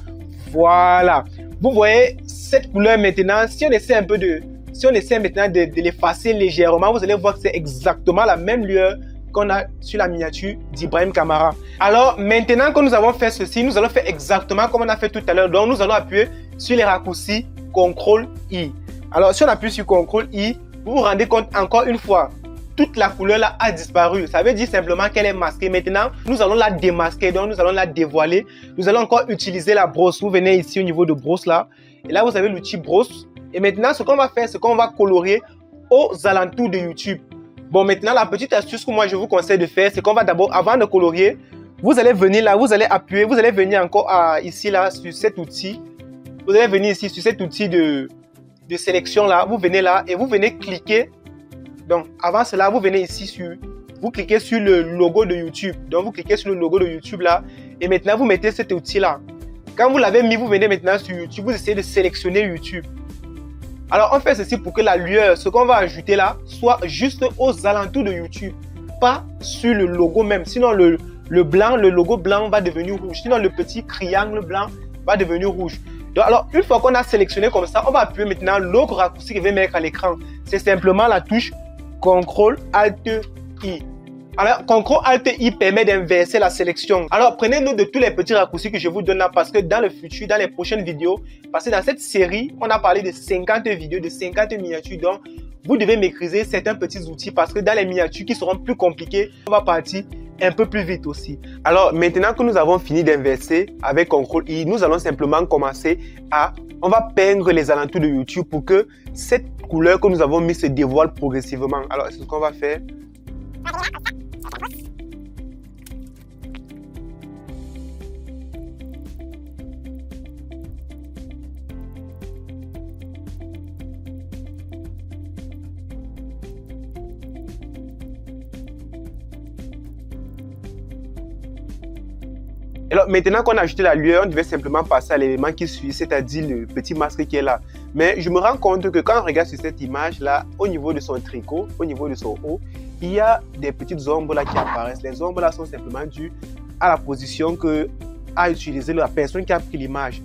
Voilà. Vous voyez cette couleur maintenant, si on essaie maintenant de l'effacer légèrement, vous allez voir que c'est exactement la même lueur qu'on a sur la miniature d'Ibrahim Kamara. Alors maintenant que nous avons fait ceci, nous allons faire exactement comme on a fait tout à l'heure. Donc nous allons appuyer sur les raccourcis CTRL-I. Alors si on appuie sur CTRL-I, vous vous rendez compte encore une fois, toute la couleur là a disparu. Ça veut dire simplement qu'elle est masquée. Maintenant, nous allons la démasquer, donc nous allons la dévoiler. Nous allons encore utiliser la brosse. Vous venez ici au niveau de brosse là. Et là, vous avez l'outil brosse. Et maintenant, ce qu'on va faire, c'est qu'on va colorer aux alentours de YouTube. Bon, maintenant, la petite astuce que moi, je vous conseille de faire, c'est qu'on va d'abord, avant de colorier, vous allez venir là, vous allez appuyer, vous allez venir encore ici là, sur cet outil. Vous allez venir ici sur cet outil de sélection là. Vous venez là et vous venez cliquer. Donc, avant cela, vous venez ici vous cliquez sur le logo de YouTube. Donc, vous cliquez sur le logo de YouTube là. Et maintenant, vous mettez cet outil là. Quand vous l'avez mis, vous venez maintenant sur YouTube. Vous essayez de sélectionner YouTube. Alors, on fait ceci pour que la lueur, ce qu'on va ajouter là, soit juste aux alentours de YouTube. Pas sur le logo même. Sinon, le logo blanc va devenir rouge. Sinon, le petit triangle blanc va devenir rouge. Donc, alors, une fois qu'on a sélectionné comme ça, on va appuyer maintenant l'autre raccourci qu'il va mettre à l'écran. C'est simplement la touche CTRL-ALT-I. Alors, CTRL-ALT-I permet d'inverser la sélection. Alors, prenez note de tous les petits raccourcis que je vous donne là parce que dans le futur, dans les prochaines vidéos, parce que dans cette série, on a parlé de 50 vidéos, de 50 miniatures. Donc, vous devez maîtriser certains petits outils parce que dans les miniatures qui seront plus compliquées, on va partir un peu plus vite aussi. Alors, maintenant que nous avons fini d'inverser avec CTRL-I, nous allons simplement commencer on va peindre les alentours de YouTube pour que cette couleur que nous avons mise se dévoile progressivement. Alors, c'est ce qu'on va faire. Alors, maintenant qu'on a ajouté la lueur, on devait simplement passer à l'élément qui suit, c'est-à-dire le petit masque qui est là. Mais je me rends compte que quand on regarde sur cette image-là, au niveau de son tricot, au niveau de son haut, il y a des petites ombres là qui apparaissent. Les ombres là sont simplement dues à la position qu'a utilisée la personne qui a pris l'image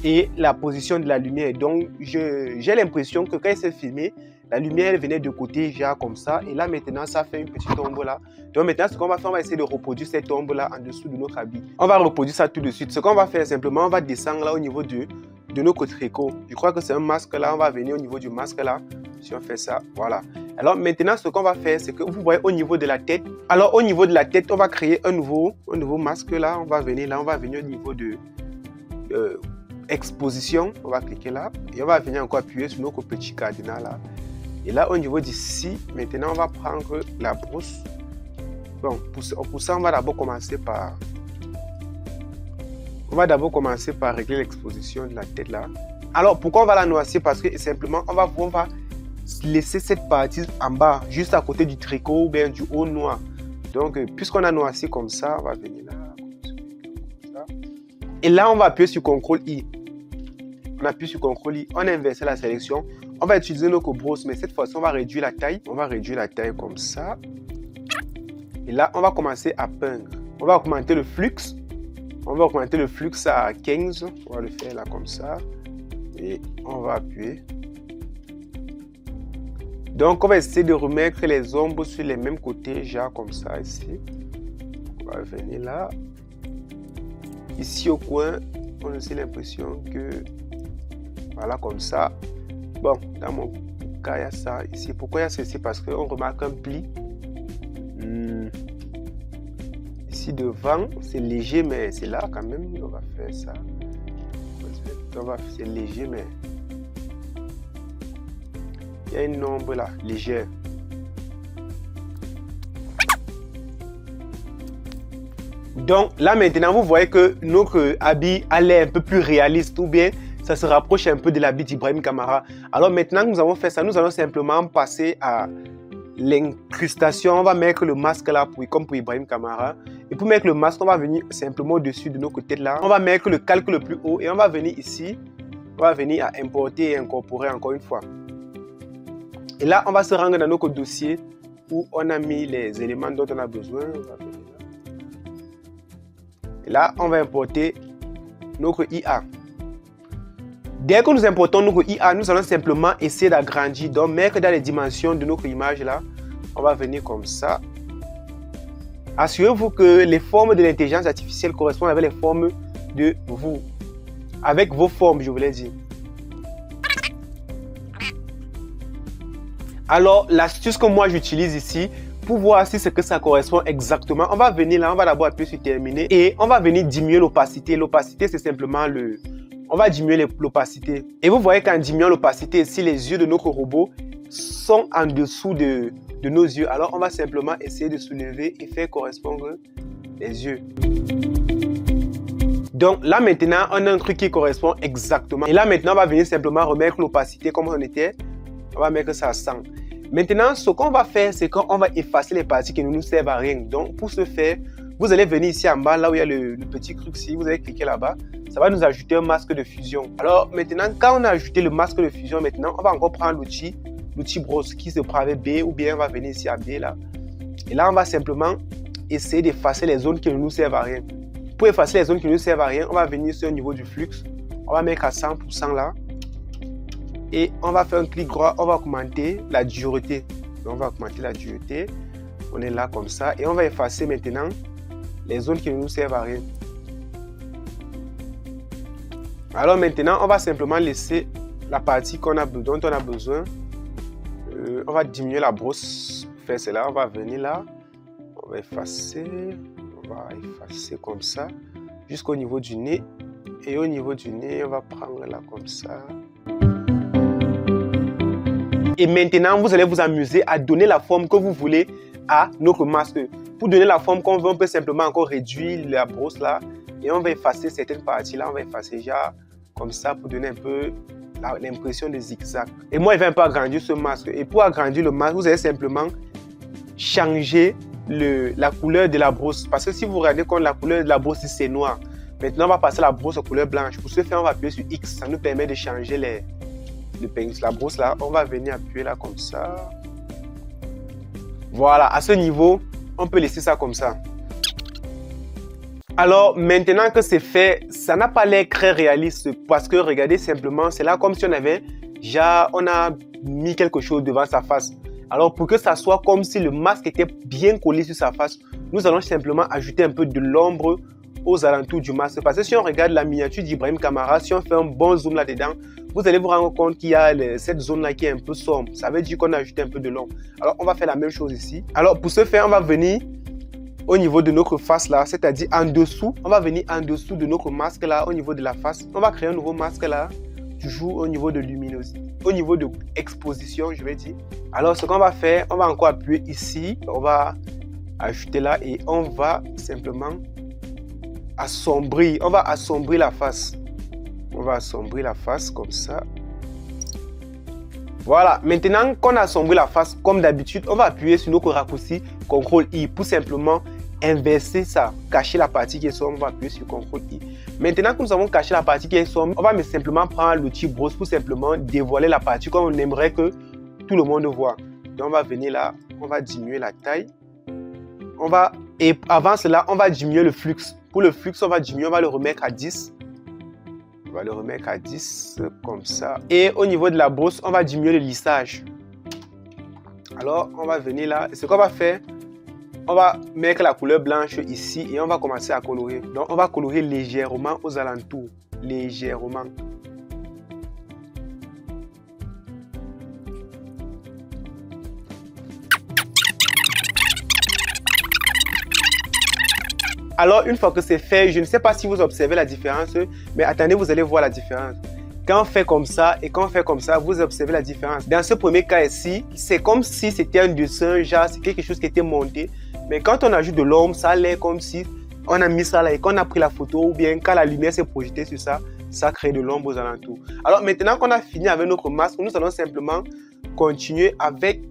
et la position de la lumière. Donc, j'ai l'impression que quand il s'est filmé, la lumière venait de côté, genre comme ça. Et là, maintenant, ça fait une petite ombre là. Donc, maintenant, ce qu'on va faire, on va essayer de reproduire cette ombre là en dessous de notre habit. On va reproduire ça tout de suite. Ce qu'on va faire, simplement, on va descendre là au niveau de notre tricot. Je crois que c'est un masque là. On va venir au niveau du masque là. Si on fait ça, voilà. Alors, maintenant, ce qu'on va faire, c'est que vous voyez au niveau de la tête. Alors, au niveau de la tête, on va créer un nouveau masque là. On va venir là. On va venir au niveau de exposition. On va cliquer là. Et on va venir encore appuyer sur notre petit cadenas là. Et là, au niveau d'ici, maintenant, on va prendre la brosse. Bon, pour ça, on va d'abord commencer par... On va d'abord commencer par régler l'exposition de la tête là. Alors, pourquoi on va la noircir? Parce que simplement, on va laisser cette partie en bas, juste à côté du tricot ou bien du haut noir. Donc, puisqu'on a noirci comme ça, on va venir là, comme ça. Et là, on va appuyer sur CTRL-I. On appuie sur CTRL-I, on a inversé la sélection. On va utiliser notre brosse, mais cette fois-ci, on va réduire la taille. On va réduire la taille comme ça. Et là, on va commencer à peindre. On va augmenter le flux. On va augmenter le flux à 15. On va le faire là comme ça. Et on va appuyer. Donc, on va essayer de remettre les ombres sur les mêmes côtés, genre comme ça ici. On va venir là. Ici au coin, on a aussi l'impression que... Voilà, comme ça. Bon, dans mon cas, il y a ça ici. Pourquoi il y a ceci? Parce qu'on remarque un pli. Ici devant, c'est léger, mais c'est là quand même. On va faire ça. C'est léger, mais... Il y a une ombre là, légère. Donc là maintenant, vous voyez que notre habit a l'air un peu plus réaliste ou bien ça se rapproche un peu de l'habit d'Ibrahim Kamara. Alors maintenant que nous avons fait ça, nous allons simplement passer à l'incrustation. On va mettre le masque là comme pour Ibrahim Kamara. Et pour mettre le masque, on va venir simplement au-dessus de notre tête là. On va mettre le calque le plus haut et on va venir ici. On va venir à importer et incorporer encore une fois. Et là, on va se rendre dans notre dossier où on a mis les éléments dont on a besoin. On va venir là. Et là, on va importer notre IA. Dès que nous importons notre IA, nous allons simplement essayer d'agrandir. Donc, mettre dans les dimensions de notre image là. On va venir comme ça. Assurez-vous que les formes de l'intelligence artificielle correspondent avec les formes de vous. Avec vos formes, je voulais dire. Alors, l'astuce que moi j'utilise ici, pour voir si c'est que ça correspond exactement, on va venir là, on va d'abord appuyer sur terminer et on va venir diminuer l'opacité. L'opacité, c'est simplement le... On va diminuer l'opacité. Et vous voyez qu'en diminuant l'opacité, ici, les yeux de notre robot sont en dessous de nos yeux. Alors, on va simplement essayer de soulever et faire correspondre les yeux. Donc là maintenant, on a un truc qui correspond exactement. Et là maintenant, on va venir simplement remettre l'opacité comme on était. On va mettre ça à 100. Maintenant, ce qu'on va faire, c'est qu'on va effacer les parties qui ne nous servent à rien. Donc, pour ce faire, vous allez venir ici en bas, là où il y a le petit crucifix, vous allez cliquer là-bas. Ça va nous ajouter un masque de fusion. Alors, maintenant, quand on a ajouté le masque de fusion, maintenant, on va encore prendre l'outil brosse qui se prend avec B, ou bien on va venir ici à B, là. Et là, on va simplement essayer d'effacer les zones qui ne nous servent à rien. Pour effacer les zones qui ne nous servent à rien, on va venir sur le niveau du flux. On va mettre à 100% là. Et on va faire un clic droit, on va augmenter la dureté. On va augmenter la dureté. On est là comme ça. Et on va effacer maintenant les zones qui ne nous servent à rien. Alors maintenant, on va simplement laisser la partie dont on a besoin. On va diminuer la brosse. Pour faire cela, on va venir là. On va effacer. On va effacer comme ça. Jusqu'au niveau du nez. Et au niveau du nez, on va prendre là comme ça. Et maintenant, vous allez vous amuser à donner la forme que vous voulez à notre masque. Pour donner la forme qu'on veut, on peut simplement encore réduire la brosse là. Et on va effacer certaines parties là. On va effacer déjà comme ça pour donner un peu l'impression de zigzag. Et moi, je vais un peu agrandir ce masque. Et pour agrandir le masque, vous allez simplement changer la couleur de la brosse. Parce que si vous regardez comme la couleur de la brosse, c'est noir. Maintenant, on va passer la brosse aux couleurs blanches. Pour ce faire, on va appuyer sur X. Ça nous permet de changer la brosse là. On va venir appuyer là comme ça. Voilà, à ce niveau, on peut laisser ça comme ça. Alors, maintenant que c'est fait, ça n'a pas l'air très réaliste parce que regardez simplement, c'est là comme si on a mis quelque chose devant sa face. Alors, pour que ça soit comme si le masque était bien collé sur sa face, nous allons simplement ajouter un peu de l'ombre aux alentours du masque. Parce que si on regarde la miniature d'Ibrahim Kamara, si on fait un bon zoom là-dedans, vous allez vous rendre compte qu'il y a cette zone-là qui est un peu sombre. Ça veut dire qu'on a ajouté un peu de l'ombre. Alors, on va faire la même chose ici. Alors, pour ce faire, on va venir au niveau de notre face là, c'est-à-dire en dessous. On va venir en dessous de notre masque là, au niveau de la face. On va créer un nouveau masque là, toujours au niveau de luminosité, au niveau de exposition, je vais dire. Alors, ce qu'on va faire, on va encore appuyer ici. On va ajouter là et on va simplement assombrir. On va assombrir la face. On va assombrir la face comme ça. Voilà, maintenant qu'on a assombri la face comme d'habitude, on va appuyer sur notre raccourci CTRL-I pour simplement inverser ça, cacher la partie qui est sombre. On va appuyer sur CTRL-I. Maintenant que nous avons caché la partie qui est sombre, on va simplement prendre l'outil brosse pour simplement dévoiler la partie comme on aimerait que tout le monde voit. Donc on va venir là, on va diminuer la taille. Et avant cela, on va diminuer le flux. Pour le flux, on va diminuer, on va le remettre à 10. On va le remettre à 10 comme ça. Et au niveau de la brosse, on va diminuer le lissage. Alors, on va venir là. Et ce qu'on va faire, on va mettre la couleur blanche ici et on va commencer à colorer. Donc, on va colorer légèrement aux alentours. Légèrement. Alors, une fois que c'est fait, je ne sais pas si vous observez la différence, mais attendez, vous allez voir la différence. Quand on fait comme ça et quand on fait comme ça, vous observez la différence. Dans ce premier cas ici, c'est comme si c'était un dessin, genre c'est quelque chose qui était monté. Mais quand on ajoute de l'ombre, ça a l'air comme si on a mis ça là et qu'on a pris la photo ou bien quand la lumière s'est projetée sur ça, ça crée de l'ombre aux alentours. Alors maintenant qu'on a fini avec notre masque, nous allons simplement continuer avec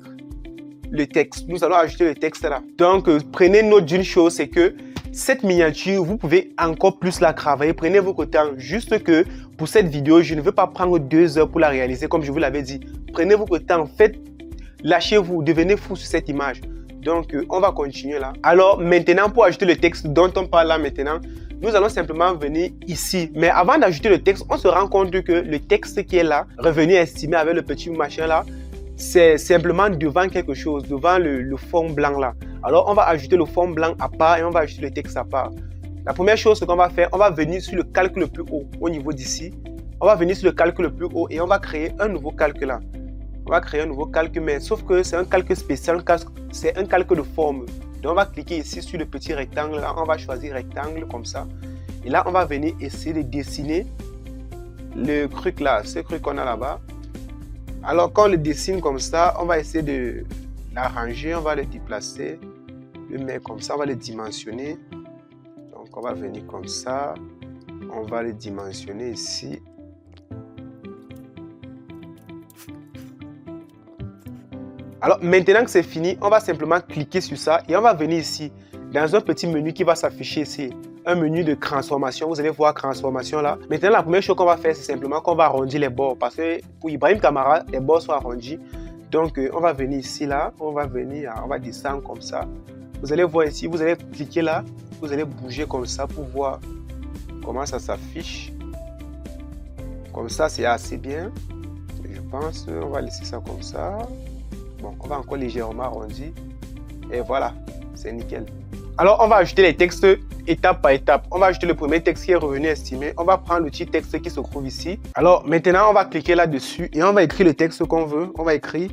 le texte. Nous allons ajouter le texte là. Donc, prenez note d'une chose, c'est que cette miniature, vous pouvez encore plus la travailler. Prenez votre temps. Juste que pour cette vidéo, je ne veux pas prendre 2 heures pour la réaliser, comme je vous l'avais dit. Prenez votre temps. Faites, lâchez-vous, devenez fou sur cette image. Donc, on va continuer là. Alors, maintenant, pour ajouter le texte dont on parle là maintenant, nous allons simplement venir ici. Mais avant d'ajouter le texte, on se rend compte que le texte qui est là, revenu estimé avec le petit machin là, c'est simplement devant quelque chose, devant le fond blanc là. Alors, on va ajouter le fond blanc à part et on va ajouter le texte à part. La première chose qu'on va faire, on va venir sur le calque le plus haut, au niveau d'ici. On va venir sur le calque le plus haut et on va créer un nouveau calque là. On va créer un nouveau calque, mais sauf que c'est un calque spécial, c'est un calque de forme. Donc, on va cliquer ici sur le petit rectangle là. On va choisir rectangle comme ça. Et là, on va venir essayer de dessiner le truc là, ce truc qu'on a là-bas. Alors, quand on le dessine comme ça, on va essayer de l'arranger, on va le déplacer, le mettre comme ça, on va le dimensionner. Donc, on va venir comme ça, on va le dimensionner ici. Alors, maintenant que c'est fini, on va simplement cliquer sur ça et on va venir ici, dans un petit menu qui va s'afficher ici. Un menu de transformation, vous allez voir transformation là. Maintenant, la première chose qu'on va faire, c'est simplement qu'on va arrondir les bords parce que pour Ibrahim Camara, les bords sont arrondis. Donc, on va venir ici là, on va descendre comme ça. Vous allez voir ici, vous allez cliquer là, vous allez bouger comme ça pour voir comment ça s'affiche. Comme ça, c'est assez bien. Je pense, on va laisser ça comme ça. Bon, on va encore légèrement arrondir. Et voilà, c'est nickel. Alors, on va ajouter les textes étape par étape. On va ajouter le premier texte qui est revenu estimé. On va prendre l'outil texte qui se trouve ici. Alors, maintenant, on va cliquer là-dessus et on va écrire le texte qu'on veut. On va écrire.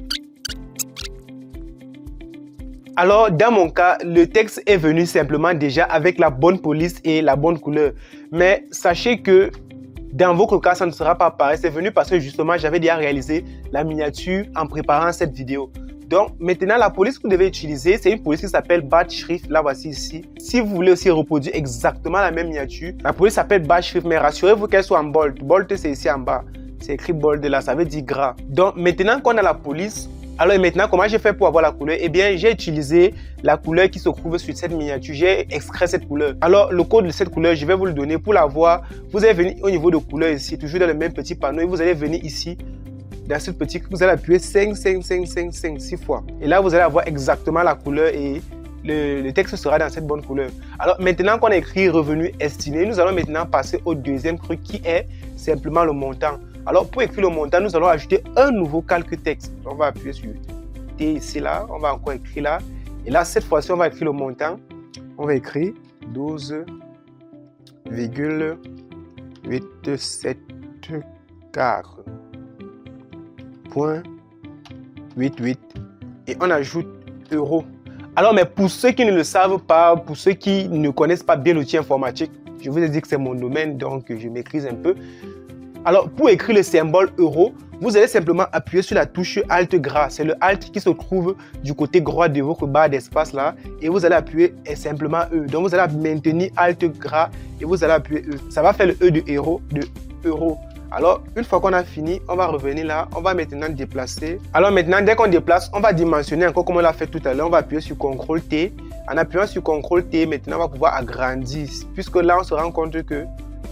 Alors, dans mon cas, le texte est venu simplement déjà avec la bonne police et la bonne couleur. Mais sachez que dans votre cas, ça ne sera pas pareil. C'est venu parce que justement, j'avais déjà réalisé la miniature en préparant cette vidéo. Donc, maintenant, la police que vous devez utiliser, c'est une police qui s'appelle Bad Schrift. La voici ici. Si vous voulez aussi reproduire exactement la même miniature, la police s'appelle Bad Schrift, mais rassurez-vous qu'elle soit en bold. Bold, c'est ici en bas. C'est écrit bold là, ça veut dire gras. Donc, maintenant qu'on a la police, alors maintenant, comment j'ai fait pour avoir la couleur? Eh bien, j'ai utilisé la couleur qui se trouve sur cette miniature. J'ai extrait cette couleur. Alors, le code de cette couleur, je vais vous le donner pour la voir. Vous allez venir au niveau de couleur ici, toujours dans le même petit panneau, et vous allez venir ici. Dans cette petite, vous allez appuyer 5, 6 fois. Et là, vous allez avoir exactement la couleur et le texte sera dans cette bonne couleur. Alors, maintenant qu'on a écrit revenu estimé, nous allons maintenant passer au deuxième truc qui est simplement le montant. Alors, pour écrire le montant, nous allons ajouter un nouveau calque texte. On va appuyer sur T ici, là. On va encore écrire là. Et là, cette fois-ci, on va écrire le montant. On va écrire 12,87 .88 et on ajoute euros. Alors, mais pour ceux qui ne le savent pas, pour ceux qui ne connaissent pas bien l'outil informatique, je vous ai dit que c'est mon domaine, donc je maîtrise un peu. Alors, pour écrire le symbole euro, vous allez simplement appuyer sur la touche Alt gras. C'est le Alt qui se trouve du côté droit de votre barre d'espace là. Et vous allez appuyer simplement E. Donc, vous allez maintenir Alt gras et vous allez appuyer E. Ça va faire le E de euro. Alors, une fois qu'on a fini, on va revenir là. On va maintenant déplacer. Alors maintenant, dès qu'on déplace, on va dimensionner encore comme on l'a fait tout à l'heure. On va appuyer sur CTRL T. En appuyant sur CTRL T, maintenant, on va pouvoir agrandir. Puisque là, on se rend compte que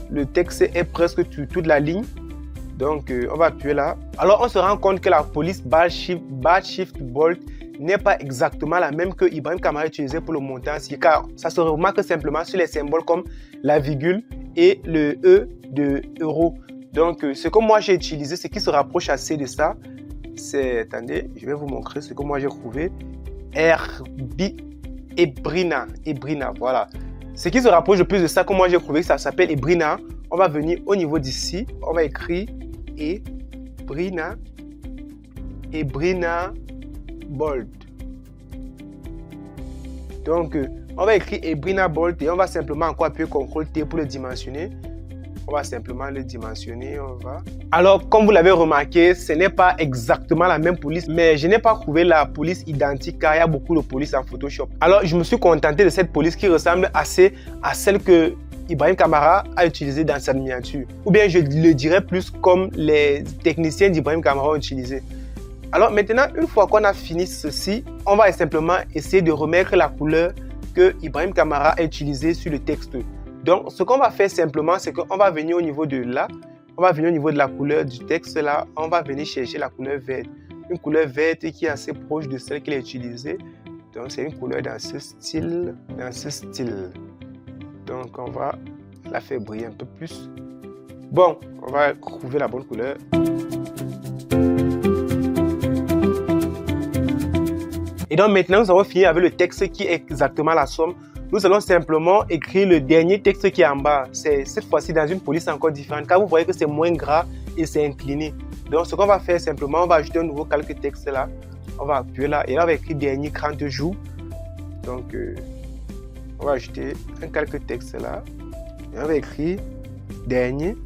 le texte est presque sur toute la ligne. Donc, on va appuyer là. Alors, on se rend compte que la police Bar Shift Bold n'est pas exactement la même que Ibrahim Kamara utilisait pour le montant, car ça se remarque simplement sur les symboles comme la virgule et le E de euro. Donc, ce que moi j'ai utilisé, ce qui se rapproche assez de ça, c'est, attendez, je vais vous montrer ce que moi j'ai trouvé. Ebrina, voilà. Ce qui se rapproche le plus de ça, que moi j'ai trouvé, ça s'appelle Ebrina. On va venir au niveau d'ici, on va écrire Ebrina Bold. Donc, on va écrire Ebrina Bold et on va simplement encore appuyer CTRL T pour le dimensionner. On va simplement le dimensionner, Alors, comme vous l'avez remarqué, ce n'est pas exactement la même police, mais je n'ai pas trouvé la police identique car il y a beaucoup de polices en Photoshop. Alors, je me suis contenté de cette police qui ressemble assez à celle que Ibrahim Kamara a utilisée dans sa miniature. Ou bien, je le dirais plus comme les techniciens d'Ibrahim Kamara ont utilisé. Alors maintenant, une fois qu'on a fini ceci, on va simplement essayer de remettre la couleur que Ibrahim Kamara a utilisée sur le texte. Donc, ce qu'on va faire simplement, c'est qu'on va venir au niveau de là, on va venir au niveau de la couleur du texte là, on va venir chercher la couleur verte. Une couleur verte qui est assez proche de celle qu'il a utilisée. Donc, c'est une couleur dans ce style, Donc, on va la faire briller un peu plus. Bon, on va trouver la bonne couleur. Et donc, maintenant, nous avons fini avec le texte qui est exactement la somme. Nous allons simplement écrire le dernier texte qui est en bas. C'est cette fois-ci dans une police encore différente, car vous voyez que c'est moins gras et c'est incliné. Donc, ce qu'on va faire simplement, on va ajouter un nouveau calque texte là. On va appuyer là et là, on va écrire dernier 30 jours. Donc, on va ajouter un calque texte là. Et on va écrire dernier.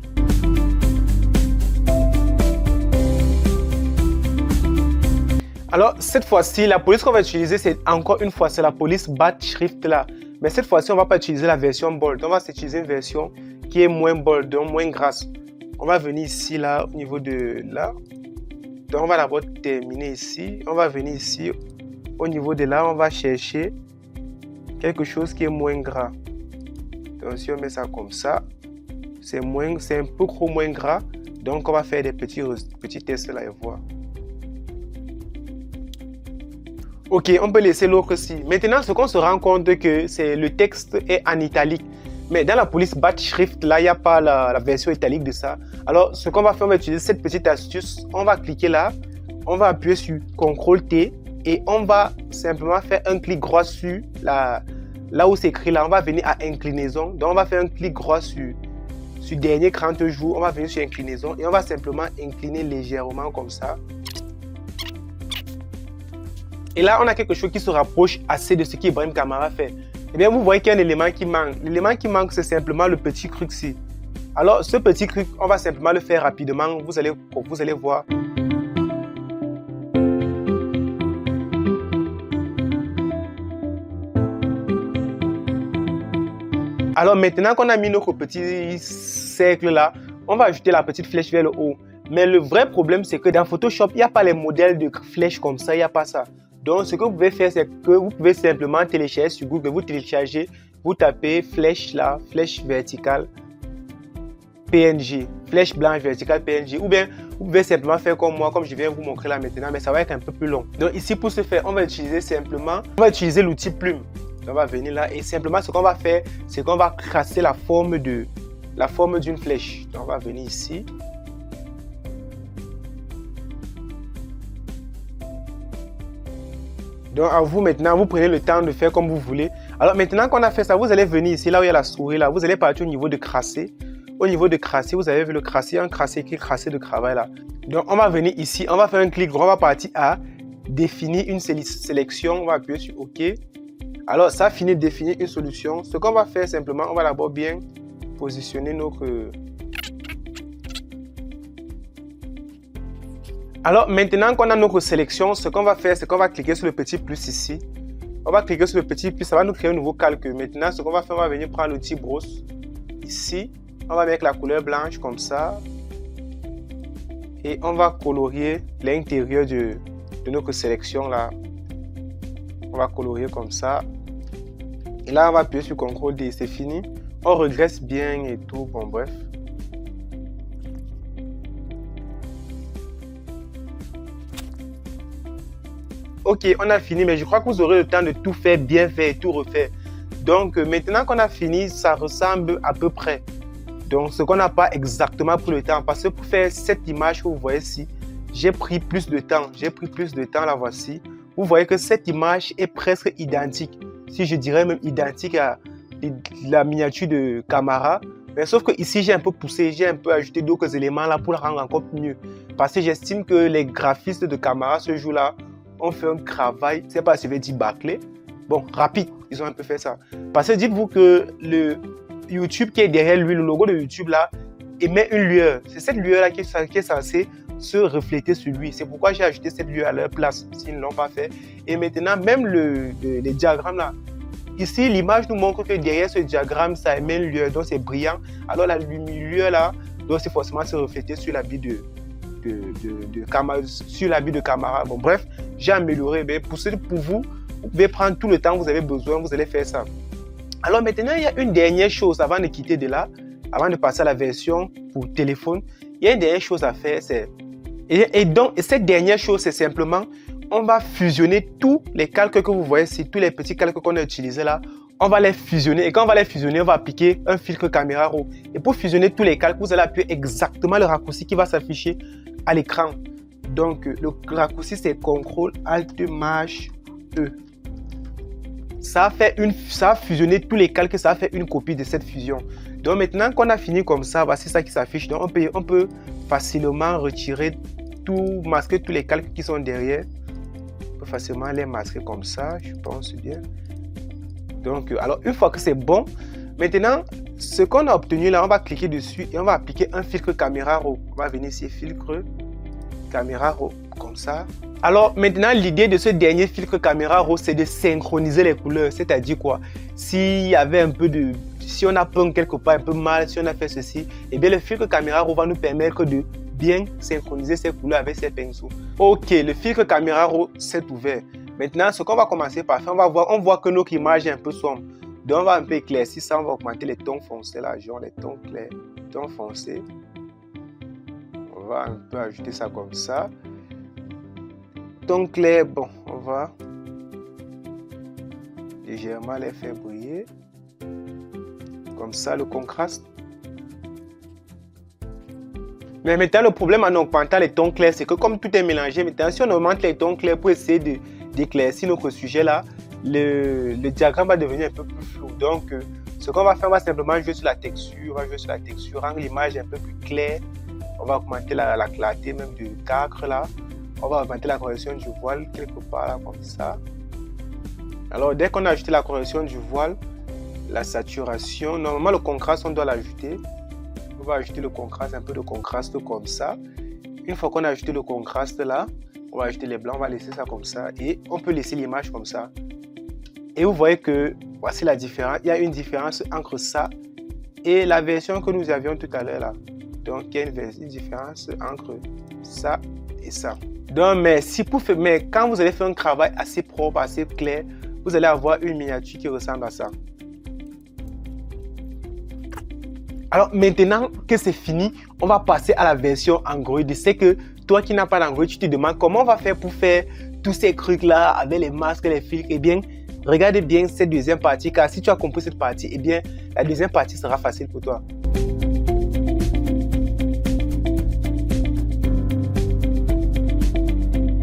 Alors, cette fois-ci, la police qu'on va utiliser, c'est encore une fois, c'est la police Bat Shrift là. Mais cette fois-ci, on ne va pas utiliser la version bold. On va utiliser une version qui est moins bold, donc moins grasse. On va venir ici, là, au niveau de là. Donc, on va d'abord terminer ici. On va venir ici. Au niveau de là, on va chercher quelque chose qui est moins gras. Donc, si on met ça comme ça, c'est un peu trop moins gras. Donc, on va faire des petits tests là et voir. Ok, on peut laisser l'autre ici. Maintenant, ce qu'on se rend compte que c'est le texte est en italique. Mais dans la police Bat Shrift, là, il n'y a pas la version italique de ça. Alors, ce qu'on va faire, on va utiliser cette petite astuce. On va cliquer là, on va appuyer sur CTRL T et on va simplement faire un clic droit sur là où c'est écrit là. On va venir à inclinaison. Donc, on va faire un clic droit sur dernier 30 jours. On va venir sur inclinaison et on va simplement incliner légèrement comme ça. Et là, on a quelque chose qui se rapproche assez de ce qu'Ibrahim Kamara fait. Eh bien, vous voyez qu'il y a un élément qui manque. L'élément qui manque, c'est simplement le petit truc-ci. Alors, ce petit truc, on va simplement le faire rapidement. Vous allez voir. Alors, maintenant qu'on a mis notre petit cercle là, on va ajouter la petite flèche vers le haut. Mais le vrai problème, c'est que dans Photoshop, il n'y a pas les modèles de flèches comme ça, il n'y a pas ça. Donc, ce que vous pouvez faire, c'est que vous pouvez simplement télécharger sur Google, vous téléchargez, vous tapez flèche là, flèche verticale PNG, flèche blanche verticale PNG, ou bien vous pouvez simplement faire comme moi, comme je viens vous montrer là maintenant, mais ça va être un peu plus long. Donc ici, pour ce faire, on va utiliser l'outil plume. On va venir là et simplement ce qu'on va faire, c'est qu'on va tracer la forme d'une flèche. Donc, on va venir ici. Donc à vous maintenant, vous prenez le temps de faire comme vous voulez. Alors maintenant qu'on a fait ça, vous allez venir ici, là où il y a la souris, là, vous allez partir au niveau de tracé. Au niveau de tracé, vous avez vu le tracé, un tracé qui est tracé de travail là. Donc on va venir ici, on va faire un clic droit, on va partir à définir une sélection, on va appuyer sur OK. Alors ça finit de définir une solution. Ce qu'on va faire simplement, on va d'abord bien positionner Alors maintenant qu'on a notre sélection, ce qu'on va faire, c'est qu'on va cliquer sur le petit plus ici. On va cliquer sur le petit plus, ça va nous créer un nouveau calque. Maintenant, ce qu'on va faire, on va venir prendre l'outil brosse. Ici, on va mettre la couleur blanche comme ça. Et on va colorier l'intérieur de notre sélection là. On va colorier comme ça. Et là, on va appuyer sur CTRL D, c'est fini. On regresse bien et tout, bon bref. Ok, on a fini, mais je crois que vous aurez le temps de tout faire, bien faire et tout refaire. Donc maintenant qu'on a fini, ça ressemble à peu près. Donc ce qu'on n'a pas exactement pris le temps, parce que pour faire cette image que vous voyez ici, j'ai pris plus de temps. La voici. Vous voyez que cette image est presque identique. Si je dirais même identique à la miniature de Camara. Mais sauf que ici j'ai un peu poussé, j'ai un peu ajouté d'autres éléments là pour la rendre encore mieux. Parce que j'estime que les graphistes de Camara ce jour-là ont fait un travail, je ne sais pas si je vais dire bâclé. Bon, rapide, ils ont un peu fait ça. Parce que dites-vous que le YouTube qui est derrière lui, le logo de YouTube là, émet une lueur. C'est cette lueur là qui est censée se refléter sur lui. C'est pourquoi j'ai ajouté cette lueur à leur place, s'ils ne l'ont pas fait. Et maintenant, même les diagrammes là, ici l'image nous montre que derrière ce diagramme, ça émet une lueur, donc c'est brillant. Alors la lueur là, doit forcément se refléter sur l'habit de Camara. Bon bref, j'ai amélioré. Mais pour vous, vous pouvez prendre tout le temps que vous avez besoin, vous allez faire ça. Alors maintenant, il y a une dernière chose avant de quitter de là, avant de passer à la version pour téléphone. Il y a une dernière chose à faire, et cette dernière chose, c'est simplement, on va fusionner tous les calques que vous voyez ici, tous les petits calques qu'on a utilisés là, on va les fusionner. Et quand on va les fusionner, on va appliquer un filtre Camera Raw. Et pour fusionner tous les calques, vous allez appuyer exactement le raccourci qui va s'afficher à l'écran. Donc le raccourci c'est CTRL ALT MAJ E. Ça a fusionné tous les calques, ça a fait une copie de cette fusion. Donc maintenant qu'on a fini comme ça, voici ça qui s'affiche. Donc on peut facilement retirer tout, masquer tous les calques qui sont derrière. On peut facilement les masquer comme ça, je pense bien. Donc alors une fois que c'est bon, maintenant ce qu'on a obtenu là, on va cliquer dessus et on va appliquer un filtre Camera Raw. On va venir ici, filtre Camera Raw, comme ça. Alors maintenant, l'idée de ce dernier filtre Camera Raw, c'est de synchroniser les couleurs. C'est-à-dire quoi? S'il y avait un peu de... Si on a peint quelque part un peu mal, si on a fait ceci, eh bien le filtre Camera Raw va nous permettre de bien synchroniser ces couleurs avec ces pinceaux. Ok, le filtre Camera Raw s'est ouvert. Maintenant, ce qu'on va commencer par faire, on voit que notre image est un peu sombre. Donc on va un peu éclaircir ça, on va augmenter les tons foncés là, genre les tons clairs, tons foncés. On va un peu ajouter ça comme ça. Ton clair, bon, on va légèrement les faire briller. Comme ça, le contraste. Mais maintenant, le problème en augmentant les tons clairs, c'est que comme tout est mélangé, maintenant, si on augmente les tons clairs pour essayer d'éclaircir notre sujet là, le diagramme va devenir un peu plus flou. Donc, ce qu'on va faire, on va simplement jouer sur la texture, rendre l'image un peu plus claire. On va augmenter la clarté même du cadre là. On va augmenter la correction du voile quelque part là, comme ça. Alors, dès qu'on a ajouté la correction du voile, la saturation, normalement le contraste, on doit l'ajouter. On va ajouter le contraste, un peu de contraste comme ça. Une fois qu'on a ajouté le contraste là, on va ajouter les blancs, on va laisser ça comme ça. Et on peut laisser l'image comme ça. Et vous voyez que voici la différence. Il y a une différence entre ça et la version que nous avions tout à l'heure là. Donc, il y a une différence entre ça et ça. Donc, mais quand vous allez faire un travail assez propre, assez clair, vous allez avoir une miniature qui ressemble à ça. Alors maintenant que c'est fini, on va passer à la version Android. C'est que toi qui n'as pas d'Android, tu te demandes comment on va faire pour faire tous ces trucs là avec les masques, les filtres. Eh bien, regardez bien cette deuxième partie, car si tu as compris cette partie, eh bien, la deuxième partie sera facile pour toi.